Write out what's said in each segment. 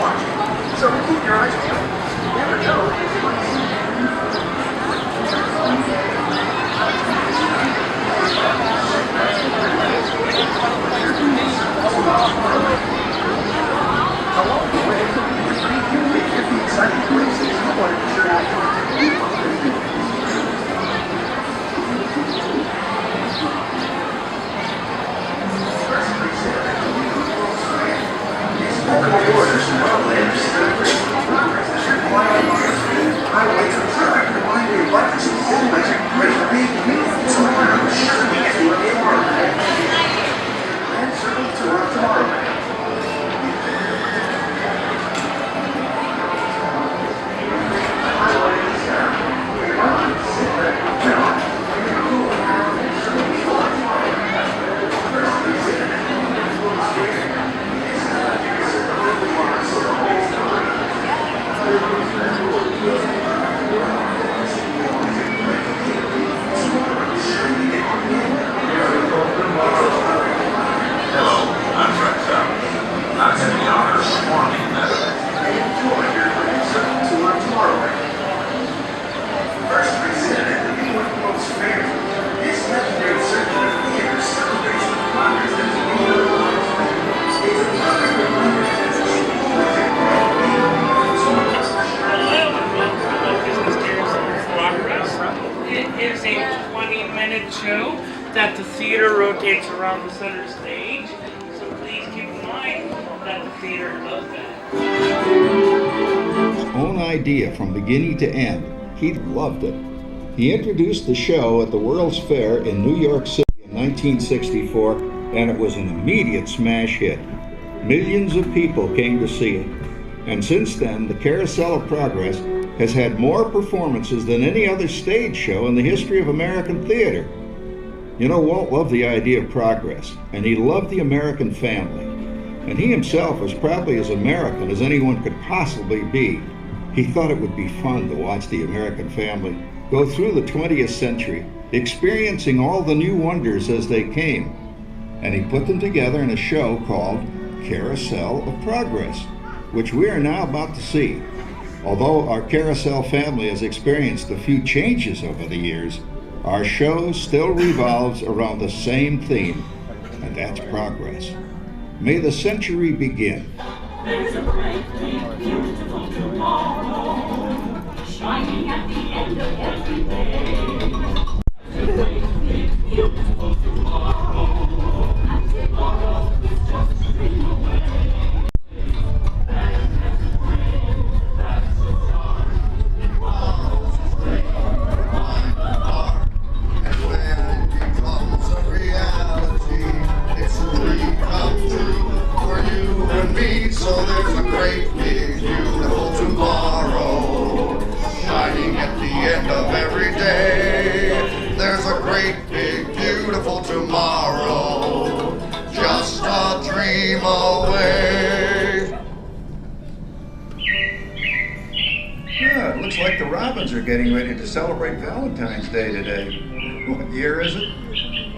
watching. So keep your eyes peeled. You never know. Along the way, you may get the exciting places you want to be sure to highways and traffic remind you life is always a great big beautiful tomorrow. Sure we get to it tomorrow. And circle tour of Tomorrowland. Show that the theater rotates around the center stage, so please keep in mind that the theater does that. His own idea from beginning to end, he loved it. He introduced the show at the World's Fair in New York City in 1964, and it was an immediate smash hit. Millions of people came to see it, and since then the Carousel of Progress has had more performances than any other stage show in the history of American theater. You know, Walt loved the idea of progress, and he loved the American family. And he himself was probably as American as anyone could possibly be. He thought it would be fun to watch the American family go through the 20th century, experiencing all the new wonders as they came. And he put them together in a show called Carousel of Progress, which we are now about to see. Although our Carousel family has experienced a few changes over the years, our show still revolves around the same theme, and that's progress. May the century begin. There's a bright, big, beautiful tomorrow, shining at the end of every day. There's a great, big, beautiful tomorrow, and tomorrow is just a dream away. So there's a great, big, beautiful tomorrow, shining at the end of every day. There's a great, big, beautiful tomorrow, just a dream away. Yeah, it looks like the Robins are getting ready to celebrate Valentine's Day today. What year is it?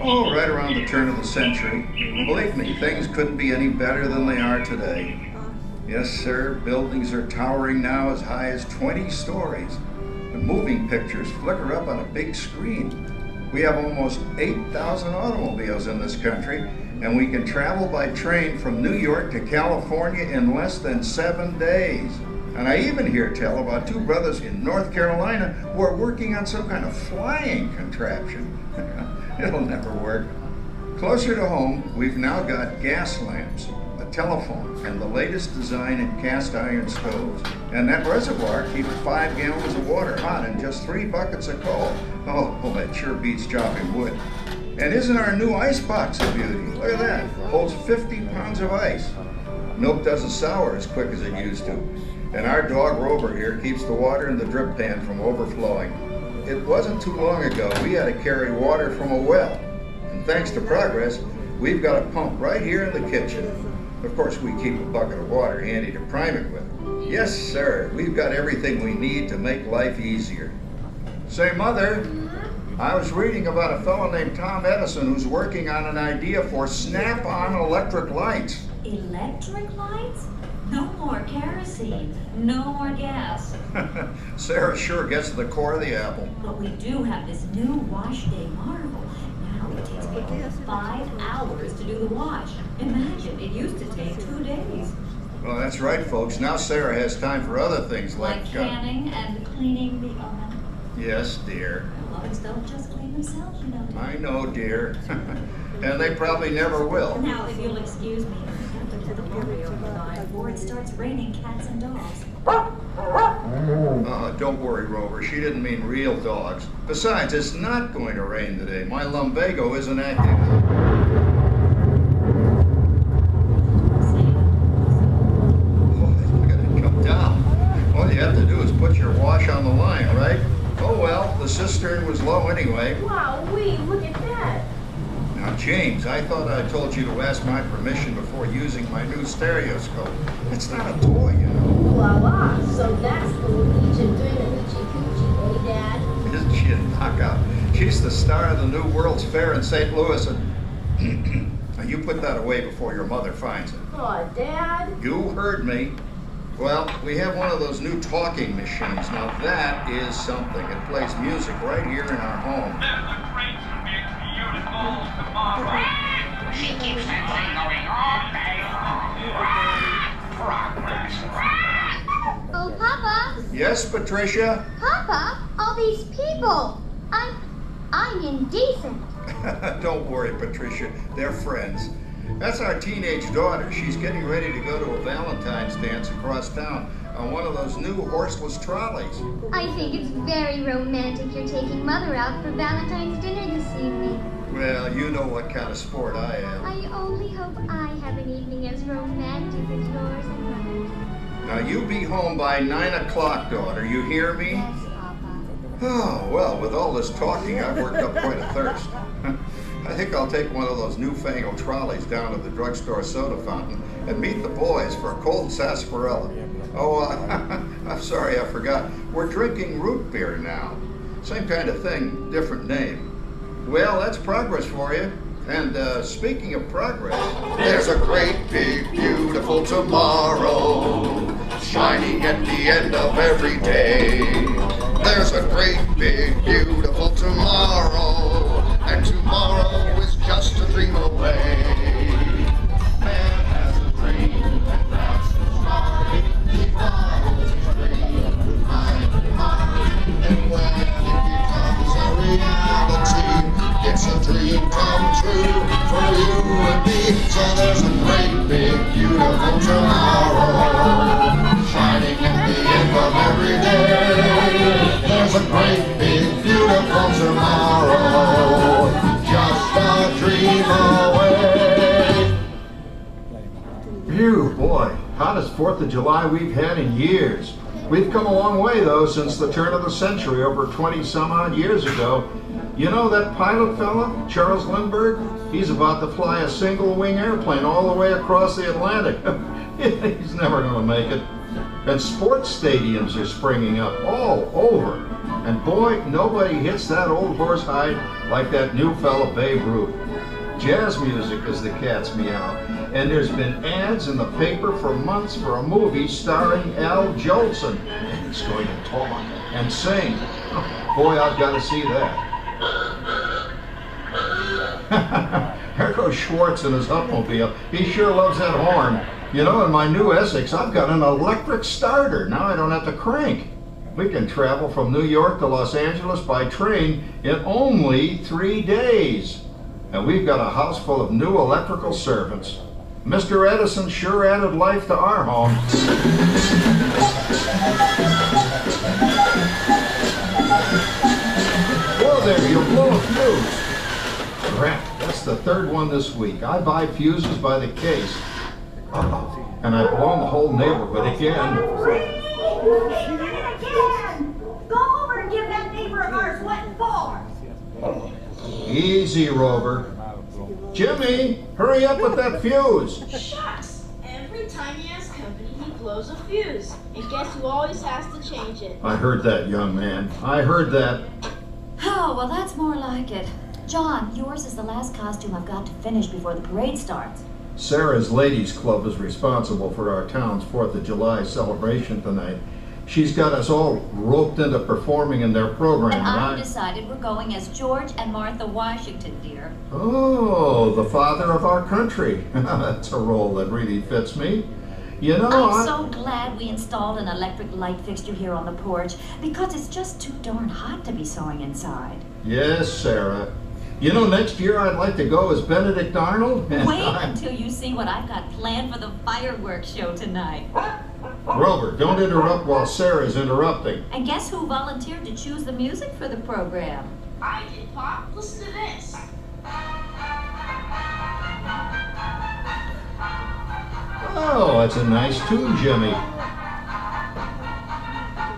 Oh, right around the turn of the century. Believe me, things couldn't be any better than they are today. Yes, sir, buildings are towering now as high as 20 stories. And moving pictures flicker up on a big screen. We have almost 8,000 automobiles in this country, and we can travel by train from New York to California in less than 7 days. And I even hear tell about two brothers in North Carolina who are working on some kind of flying contraption. It'll never work. Closer to home, we've now got gas lamps, a telephone, and the latest design in cast iron stoves. And that reservoir keeps 5 gallons of water hot and just 3 buckets of coal. Oh, that sure beats chopping wood. And isn't our new ice box a beauty? Look at that, holds 50 pounds of ice. Milk doesn't sour as quick as it used to. And our dog Rover here keeps the water in the drip pan from overflowing. It wasn't too long ago we had to carry water from a well. And thanks to progress, we've got a pump right here in the kitchen. Of course, we keep a bucket of water handy to prime it with. Yes, sir, we've got everything we need to make life easier. Say, Mother, I was reading about a fellow named Tom Edison who's working on an idea for snap-on electric lights. Electric lights? No more kerosene, no more gas. Sarah sure gets to the core of the apple. But we do have this new wash day marvel. Now it takes people 5 hours to do the wash. Imagine, it used to take 2 days. Well, that's right, folks. Now Sarah has time for other things Like canning and cleaning the oven. Yes, dear. Ovens don't just clean themselves, you know. I know, dear. And they probably never will. Now, if you'll excuse me, I have to put the laundry overnight before it starts raining cats and dogs. Don't worry, Rover. She didn't mean real dogs. Besides, it's not going to rain today. My lumbago isn't active. Look at it come down. All you have to do is put your wash on the line, right? Oh well, the cistern was low anyway. Wow, look at that. Now, James, I thought I told you to ask my permission before using my new stereoscope. It's not a toy, you know. Voila, so that's the Legion doing the hoochie coochie, eh, Dad? Isn't she a knockout? She's the star of the new World's Fair in St. Louis, and now you put that away before your mother finds it. Aw, Dad. You heard me. Well, we have one of those new talking machines. Now that is something. It plays music right here in our home. She keeps that thing going all day long. Progress. Oh, Papa! Yes, Patricia? Papa, all these people! I'm indecent. Don't worry, Patricia. They're friends. That's our teenage daughter. She's getting ready to go to a Valentine's dance across town on one of those new horseless trolleys. I think it's very romantic you're taking Mother out for Valentine's dinner this evening. Well, you know what kind of sport I am. I only hope I have an evening as romantic as yours and Mother's. Now, you be home by 9 o'clock, daughter. You hear me? Yes, Papa. Oh, well, with all this talking, I've worked up quite a thirst. I think I'll take one of those newfangled trolleys down to the drugstore soda fountain and meet the boys for a cold sarsaparilla. Oh, I'm sorry, I forgot. We're drinking root beer now. Same kind of thing, different name. Well, that's progress for you. And speaking of progress, There's a great, big, beautiful tomorrow shining at the end of every day. There's a great, big, beautiful tomorrow, and tomorrow is just a dream away. Man has a dream, and that's the story. He follows his dream, high, and when it becomes a reality, it's a dream come true for you and me. So there's a great, big, beautiful tomorrow shining at the end of every day. There's a great, big, beautiful tomorrow, just a dream away. phew, boy, hottest 4th of July we've had in years. We've come a long way, though, since the turn of the century, over 20-some-odd years ago. You know that pilot fella, Charles Lindbergh? He's about to fly a single-wing airplane all the way across the Atlantic. He's never going to make it. And sports stadiums are springing up all over. And boy, nobody hits that old horse hide like that new fella Babe Ruth. Jazz music is the cat's meow. And there's been ads in the paper for months for a movie starring Al Jolson. And he's going to talk and sing. Boy, I've got to see that. There goes Schwartz in his Upmobile. He sure loves that horn. You know, in my new Essex, I've got an electric starter. Now I don't have to crank. We can travel from New York to Los Angeles by train in only 3 days. And we've got a house full of new electrical servants. Mr. Edison sure added life to our home. Whoa there, you blow a fuse. Crap, that's the 3rd one this week. I buy fuses by the case. Uh-oh. And I've blown the whole neighborhood again. Go over and give that neighbor of ours what for. Easy, Rover. Jimmy, hurry up with that fuse. Shucks! Every time he has company, he blows a fuse. And guess who always has to change it? I heard that, young man. I heard that. Oh, well, that's more like it. John, yours is the last costume I've got to finish before the parade starts. Sarah's Ladies Club is responsible for our town's 4th of July celebration tonight. She's got us all roped into performing in their program. And I decided we're going as George and Martha Washington, dear. Oh, the father of our country. That's a role that really fits me. You know, I'm so glad we installed an electric light fixture here on the porch, because it's just too darn hot to be sewing inside. Yes, Sarah. You know, next year I'd like to go as Benedict Arnold. Wait until you see what I've got planned for the fireworks show tonight. Grover, don't interrupt while Sarah's interrupting. And guess who volunteered to choose the music for the program? I did, Pop. Listen to this. Oh, that's a nice tune, Jimmy.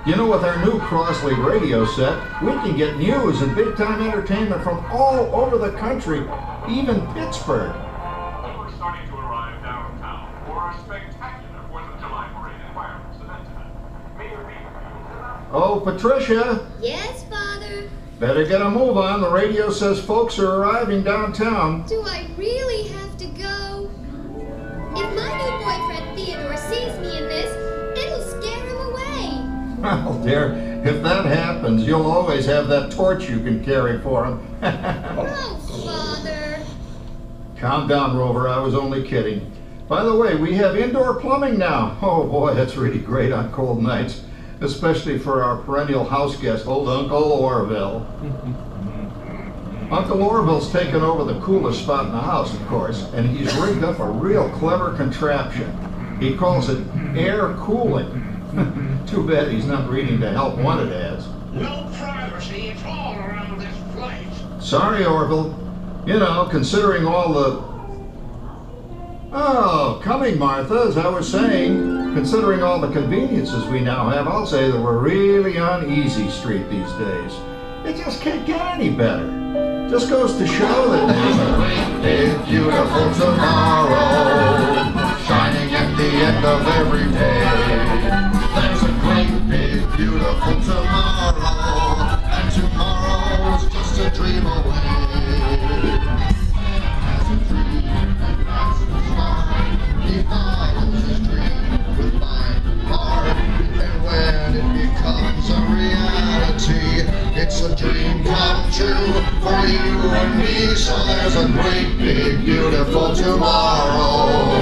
You know, with our new Crossley radio set, we can get news and big-time entertainment from all over the country, even Pittsburgh. We're starting to arrive downtown for our spectacular 4th of July parade and fireworks event tonight. Mayor Beaver. Oh, Patricia, Yes, Father? better get a move on. The radio says folks are arriving downtown. Do I really have to go? If my new boyfriend Theodore sees me in this, it'll scare him away. Well, dear, if that happens, you'll always have that torch you can carry for him. Oh, Father. Calm down, Rover. I was only kidding. By the way, we have indoor plumbing now. Oh, boy, that's really great on cold nights, especially for our perennial house guest, old Uncle Orville. Uncle Orville's taken over the coolest spot in the house, of course, and he's rigged up a real clever contraption. He calls it air cooling. Too bad he's not reading the help wanted ads. No privacy at all around this place. Sorry, Orville. You know, considering all the... Oh, coming, Martha, as I was saying, considering all the conveniences we now have, I'll say that we're really on easy street these days. It just can't get any better. Just goes to show that there's a great big beautiful tomorrow shining at the end of every day. There's a great big beautiful tomorrow, and tomorrow's just a dream away. As a dream that passes by, he follows his dream with mind and heart, and when it becomes a reality, it's a dream come true for you and me. So there's a great big beautiful tomorrow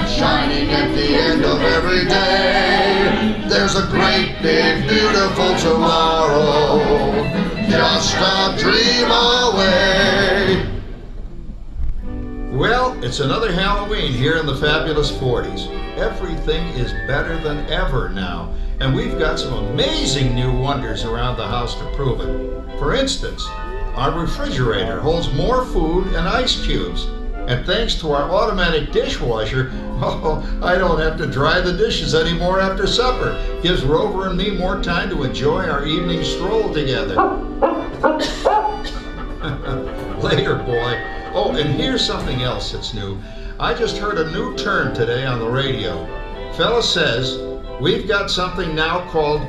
shining at the end of every day. There's a great big beautiful tomorrow, just a dream away. Well, it's another Halloween here in the fabulous 40s. Everything is better than ever now, and we've got some amazing new wonders around the house to prove it. For instance, our refrigerator holds more food and ice cubes. And thanks to our automatic dishwasher, oh, I don't have to dry the dishes anymore after supper. Gives Rover and me more time to enjoy our evening stroll together. Later, boy. Oh, and here's something else that's new. I just heard a new term today on the radio. Fella says, we've got something now called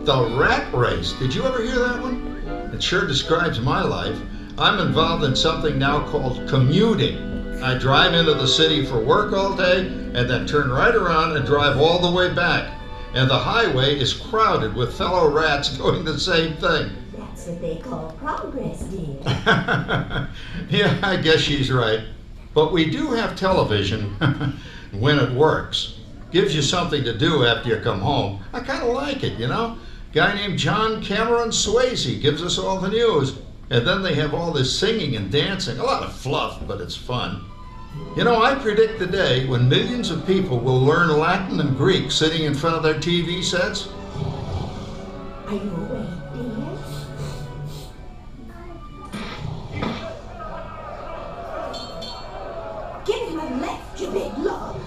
the rat race. Did you ever hear that one? It sure describes my life. I'm involved in something now called commuting. I drive into the city for work all day and then turn right around and drive all the way back. And the highway is crowded with fellow rats doing the same thing. That's what they call progress, dear. Yeah, I guess she's right. But we do have television when it works. Gives you something to do after you come home. I kind of like it, you know? Guy named John Cameron Swayze gives us all the news. And then they have all this singing and dancing. A lot of fluff, but it's fun. You know, I predict the day when millions of people will learn Latin and Greek sitting in front of their TV sets. Are you awake, dear? Give him a left, you big love.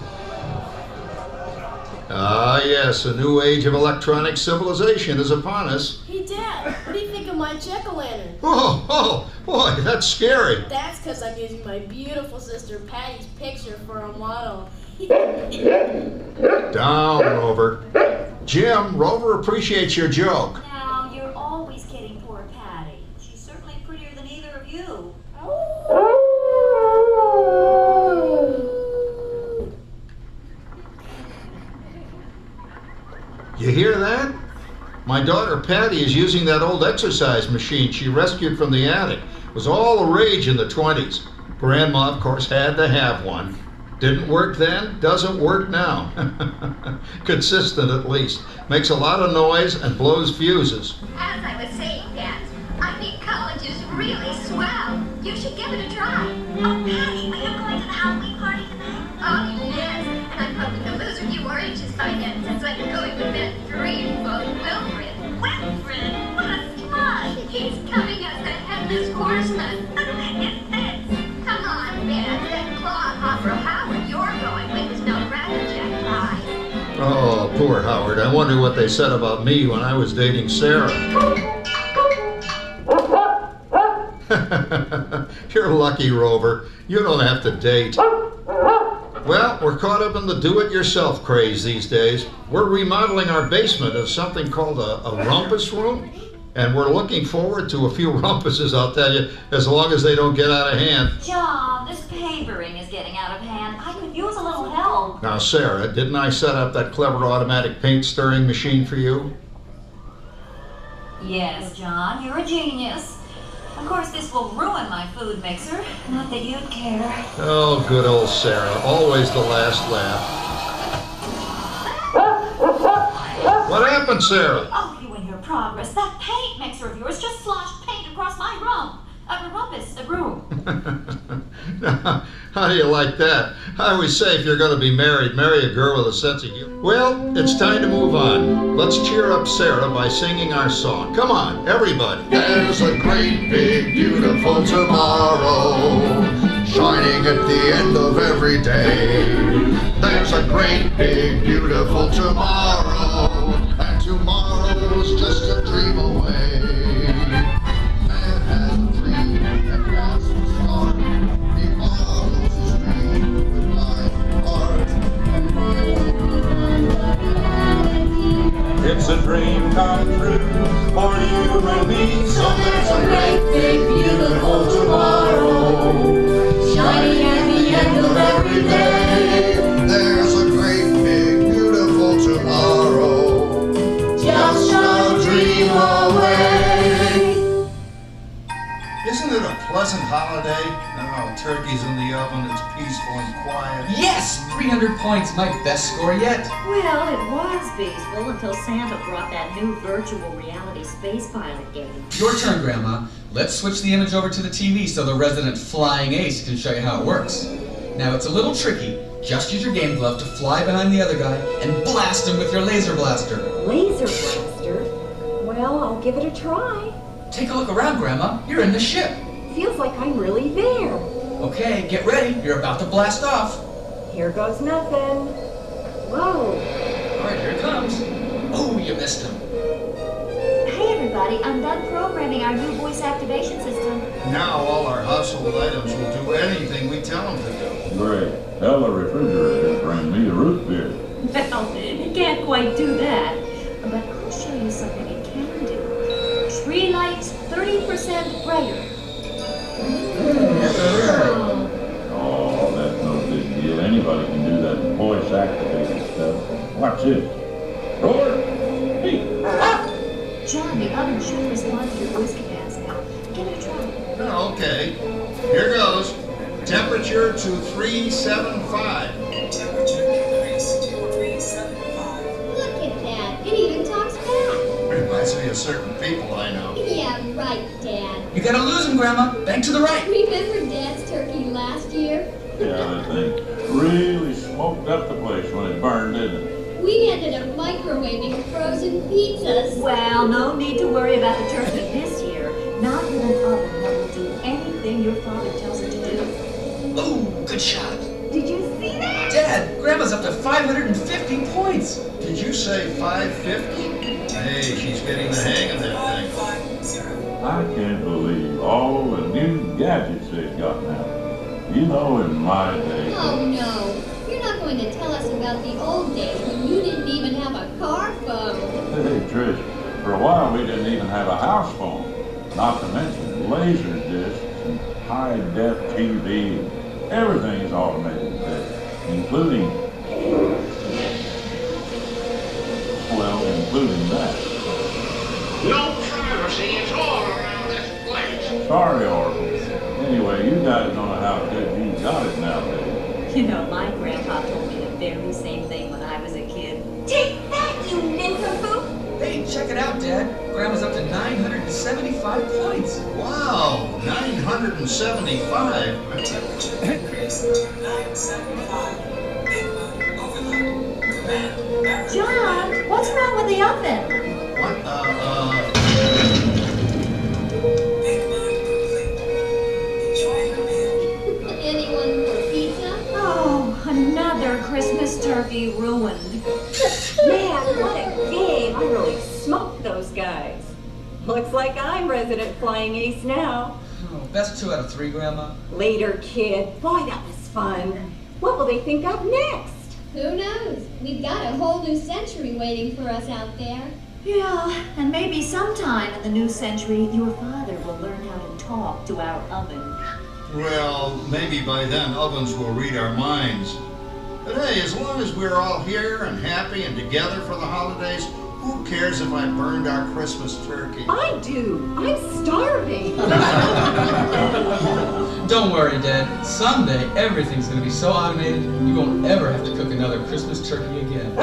Ah, yes, a new age of electronic civilization is upon us. Hey, Dad, what do you think of my jack-o'-lantern? Oh, boy, that's scary. That's because I'm using my beautiful sister Patty's picture for a model. Down, Rover. Jim, Rover appreciates your joke. Now, you're always kidding poor Patty. She's certainly prettier than either of you. You hear that? My daughter Patty is using that old exercise machine she rescued from the attic. It was all the rage in the 20s. Grandma, of course, had to have one. Didn't work then, doesn't work now. Consistent at least. Makes a lot of noise and blows fuses. As I was saying, Dad, I think college is really swell. You should give it a try. Oh, Patty, are you going to the Halloween party tonight? Oh, yes. And I'm hoping the lizard you oranges find out since I'm going with that dreamboat Wilfred. Wilfred? What a smart! He's coming as the headless horseman. It fits. Come on, Dad. That cloth opera Howard you're going with is no Rattljack prize. Oh, poor Howard. I wonder what they said about me when I was dating Sarah. You're lucky, Rover. You don't have to date. Well, we're caught up in the do-it-yourself craze these days. We're remodeling our basement as something called a rumpus room. And we're looking forward to a few rumpuses, I'll tell you, as long as they don't get out of hand. John, this papering is getting out of hand. I could use a little help. Now, Sarah, didn't I set up that clever automatic paint stirring machine for you? Yes, John, you're a genius. Of course, this will ruin my food mixer. Not that you'd care. Oh, good old Sarah. Always the last laugh. What happened, Sarah? Oh, you and your progress. That paint mixer of yours just sloshed paint across my rump. A room. Now, how do you like that? I always say if you're going to be married, marry a girl with a sense of humor. Well, it's time to move on. Let's cheer up Sarah by singing our song. Come on, everybody. There's a great big beautiful tomorrow, shining at the end of every day. There's a great big beautiful tomorrow, and tomorrow's just a dream away. Man has a dream and wants to start. He follows his dream with my heart. It's a dream come true for you and me. So there's a great big beautiful tomorrow, shining at the end of every day. There's a great big beautiful tomorrow, just a dream away. Isn't it a pleasant holiday? Oh, turkey's in the oven, it's peaceful and quiet. Yes! 300 points, my best score yet. Well, it was peaceful until Santa brought that new virtual reality space pilot game. Your turn, Grandma. Let's switch the image over to the TV so the resident flying ace can show you how it works. Now, it's a little tricky. Just use your game glove to fly behind the other guy and blast him with your laser blaster. Laser blaster? Well, I'll give it a try. Take a look around, Grandma. You're in the ship. Feels like I'm really there. Okay, get ready. You're about to blast off. Here goes nothing. Whoa. All right, here it comes. Oh, you missed him. Hey, everybody. I'm done programming our new voice activation system. Now all our household items will do anything we tell them to do. Great. Tell the refrigerator to bring me a root beer. Well, you can't quite do that. But I'll show you something it can do. Tree lights 30% brighter. Oh, that's no big deal. Anybody can do that voice activated stuff. Watch this. Roar! Hey! Ah! John, the oven should respond to your voice commands now. Give it a try. Oh, okay. Here goes. Temperature to 375. Temperature increase to 375. Look at that. It even talks back. Reminds me of certain people I know. Yeah, right, Dad. You gotta lose him, Grandma. Bank to the right. Remember Dad's turkey last year? Yeah, that thing really smoked up the place when it burned, didn't it? We ended up microwaving frozen pizzas. Well, no need to worry about the turkey this year. Not with an oven that will do anything your father tells it to do. Ooh, good shot. Did you see that? Dad, Grandma's up to 550 points. Did you say 550? Hey, she's getting the hang of that thing. I can't believe all the new gadgets they've got now. You know, in my day. Oh no, you're not going to tell us about the old days when you didn't even have a car phone. Hey, Trish, for a while we didn't even have a house phone. Not to mention laser discs and high-def TV. Everything is automated today, including, well, including that. No privacy at all around this place. Sorry, Oracle. Anyway, you guys don't know how good you got it nowadays. You know, my grandpa told me the very same thing when I was a kid. Take that, you nincompoop! Hey, check it out, Dad. Grandma's up to 975 points. Wow, 975. John, what's wrong with the oven? What, Anyone for pizza? Oh, another Christmas turkey ruined. Man, what a game. I really smoked those guys. Looks like I'm resident flying ace now. Oh, best 2 out of 3, Grandma. Later, kid. Boy, that was fun. What will they think of next? Who knows? We've got a whole new century waiting for us out there. Yeah, and maybe sometime in the new century, your father will learn how to talk to our oven. well, maybe by then ovens will read our minds. But hey, as long as we're all here and happy and together for the holidays, who cares if I burned our Christmas turkey? I do. I'm starving. Don't worry, Dad. Someday, everything's going to be so automated, you won't ever have to cook another Christmas turkey again.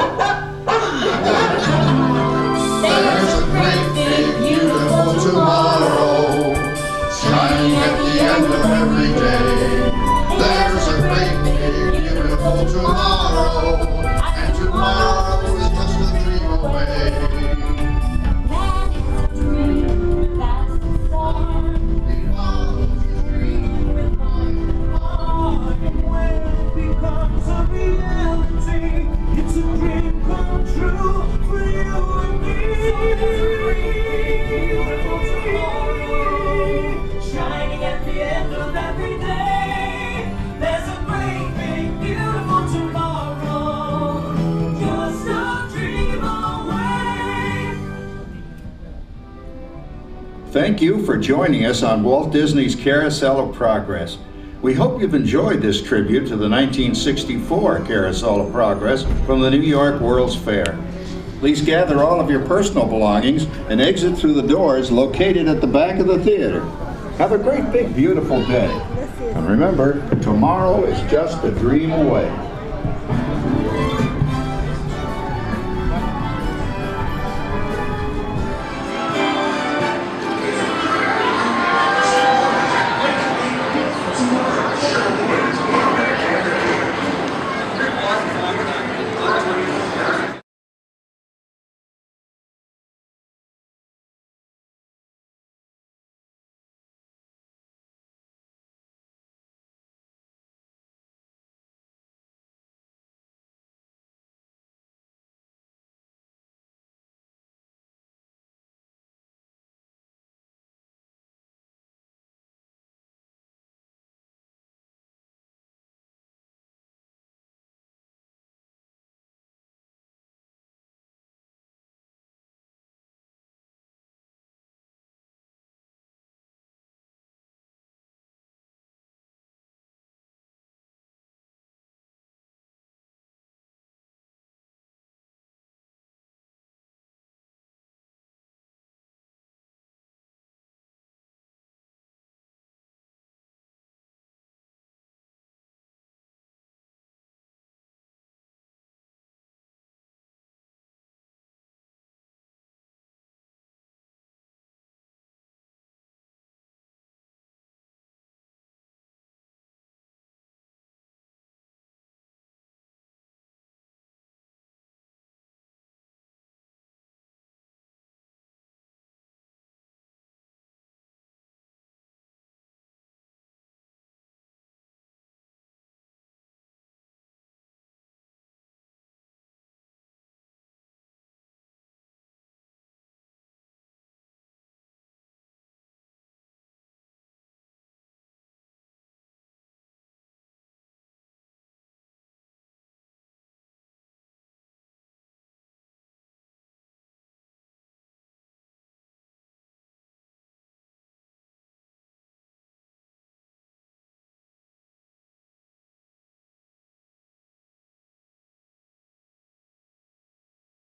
There's a great big beautiful tomorrow, shining at the end of every day. There's a great big beautiful tomorrow, and tomorrow is just a dream away. That is a dream, that's the song. It follows his dream with my heart. And when it becomes a reality, it's a dream come true for you and me. Shining at the end of every day, there's a great big beautiful tomorrow, just a dream away. Thank you for joining us on Walt Disney's Carousel of Progress. We hope you've enjoyed this tribute to the 1964 Carousel of Progress from the New York World's Fair. Please gather all of your personal belongings and exit through the doors located at the back of the theater. Have a great, big, beautiful day. And remember, tomorrow is just a dream away.